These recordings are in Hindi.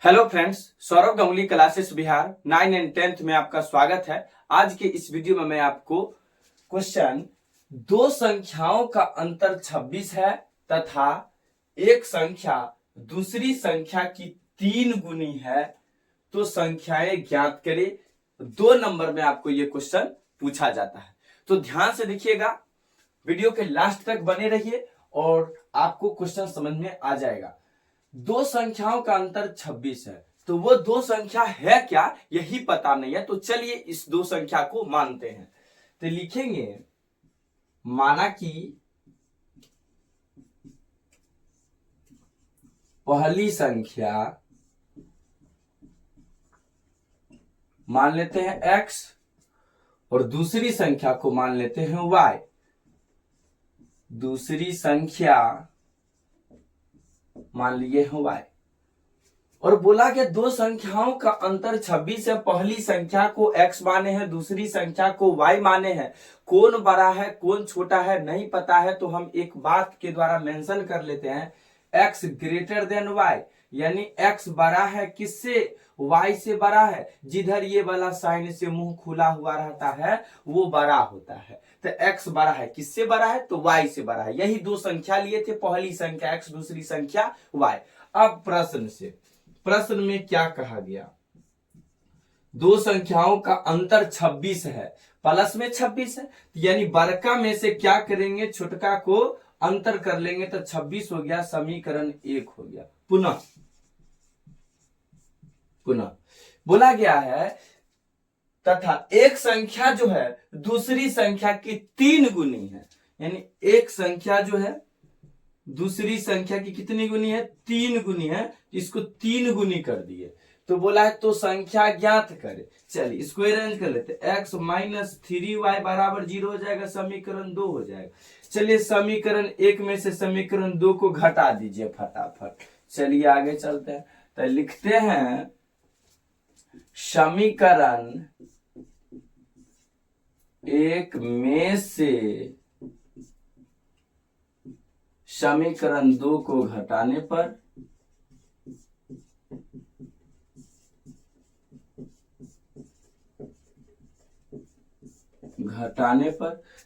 Hello friends, Saurabh Ganguly classes Bihar 9 and 10th में आपका स्वागत है। आज के इस वीडियो में मैं आपको क्वेश्चन दो संख्याओं का अंतर 26 है तथा एक संख्या दूसरी संख्या की 3 गुनी है तो संख्याएं ज्ञात करें। 2 नंबर में आपको यह क्वेश्चन पूछा जाता है, तो ध्यान से देखिएगा, वीडियो के लास्ट तक बने रहिए और आपको क्वेश्चन समझ में आ जाएगा। दो संख्याओं का अंतर 26 है, तो वो दो संख्या है क्या यही पता नहीं है। तो चलिए इस दो संख्या को मानते हैं। तो लिखेंगे, माना कि पहली संख्या मान लेते हैं x और दूसरी संख्या को मान लेते हैं y। दूसरी संख्या मान लिए हैं y और बोला कि दो संख्याओं का अंतर 26 है। पहली संख्या को x माने हैं, दूसरी संख्या को y माने हैं। कौन बड़ा है कौन छोटा है नहीं पता है, तो हम एक बात के द्वारा मेंशन कर लेते हैं, x ग्रेटर देन y, यानी x बड़ा है किससे, y से बड़ा है। जिधर ये वाला साइन से मुंह खुला हुआ रहता है वो बड़ा होता है। तो x बड़ा है किससे बड़ा है, तो y से बड़ा है। यही दो संख्या लिए थे, पहली संख्या x दूसरी संख्या y। अब प्रश्न में क्या कहा गया, दो संख्याओं का अंतर 26 है, प्लस में 26 है, यानी बड़का में से क्या करेंगे, छोटका को अंतर कर लेंगे तो 26 हो गया, समीकरण 1 हो गया। पुनः बोला गया है तथा एक संख्या जो है दूसरी संख्या की 3 गुनी है, यानी एक संख्या जो है दूसरी संख्या की कितनी गुनी है, 3 गुनी है। इसको 3 गुनी कर दिए तो बोला है तो संख्या ज्ञात करे। चलिए इसको अरेंज कर लेते, x माइनस 3y बराबर 0 हो जाएगा, समीकरण 2 हो जाएगा। चलिए समीकरण 1 में से समीकरण 2 को घटा दीजिए फटाफट। चलिए आगे चलते हैं, तो लिखते हैं समीकरण 1 में से समीकरण 2 को घटाने पर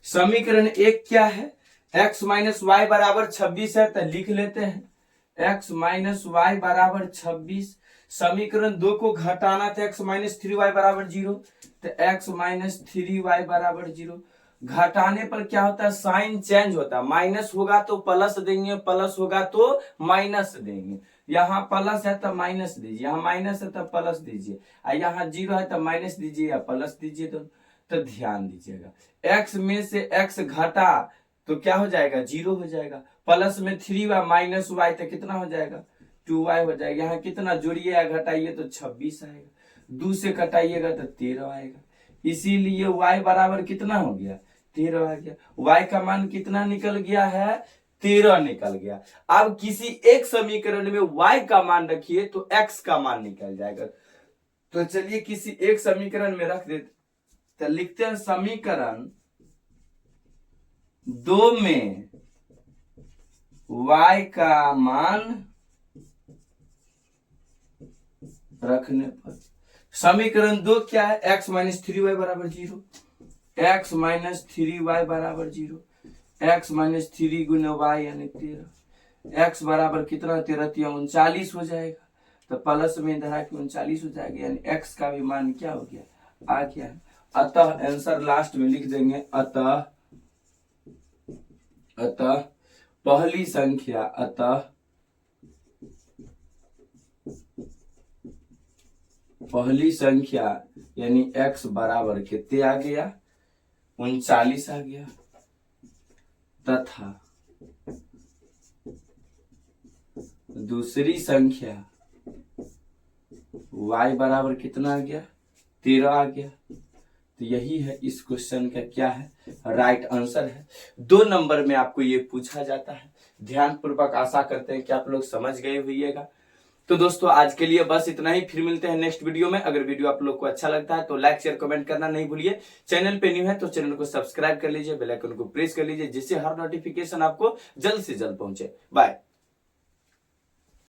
समीकरण 1 क्या है, x माइनस वाई बराबर 26 है, तो लिख लेते हैं x माइनस वाई बराबर 26। समीकरण 2 को घटाना था, x माइनस 3y बराबर 0, तो x माइनस 3y बराबर 0। घटाने पर क्या होता है, साइन चेंज होता है, माइनस होगा तो प्लस देंगे, प्लस होगा तो माइनस देंगे। यहाँ प्लस है तो माइनस दीजिए, यहाँ माइनस है तो प्लस दीजिए, यहाँ 0 है तो माइनस दीजिए या प्लस दीजिए। तो ध्यान दीजिएगा, x में से x घटा तो क्या हो जाएगा, 0 हो जाएगा। प्लस में 3y माइनस y तो कितना हो जाएगा, 2y हो जाएगा। यहाँ कितना जोड़िए या घटाइए तो 26 आएगा, 2 से घटाइएगा तो 13 आएगा। इसीलिए y बराबर कितना हो गया, 13 आ गया। y का मान कितना निकल गया है, 13 निकल गया। अब किसी एक समीकरण में y का मान रखिए तो x का मान निकल जाएगा। तो चलिए किसी एक समीकरण में रख देते, तो लिखते हैं समीकरण 2 में y का मान रखने पर समीकरण 2 क्या है, x माइनस 3y बराबर 0, x माइनस 3y बराबर 0, x माइनस 3 गुना y यानी 13, x बराबर कितना, 13 39 हो जाएगा। तो प्लस में धरा के 39 हो जाएगा, यानी x का भी मान क्या हो गया, आ गया। अतः आंसर लास्ट में लिख देंगे, अतः पहली संख्या, पहली संख्या यानी x बराबर कितने आ गया, 39 आ गया, तथा दूसरी संख्या y बराबर कितना आ गया, 13 आ गया। तो यही है इस क्वेश्चन का क्या है, राइट आंसर है। 2 नंबर में आपको ये पूछा जाता है। ध्यान पूर्वक, आशा करते हैं कि आप लोग समझ गए होइएगा। तो दोस्तों आज के लिए बस इतना ही, फिर मिलते हैं नेक्स्ट वीडियो में। अगर वीडियो आप लोग को अच्छा लगता है तो लाइक शेयर कमेंट करना नहीं भूलिए। चैनल पे न्यू है तो चैनल को सब्सक्राइब कर लीजिए, बेल आइकन को प्रेस कर लीजिए, जिससे हर नोटिफिकेशन आपको जल्द से जल्द पहुंचे। बाय।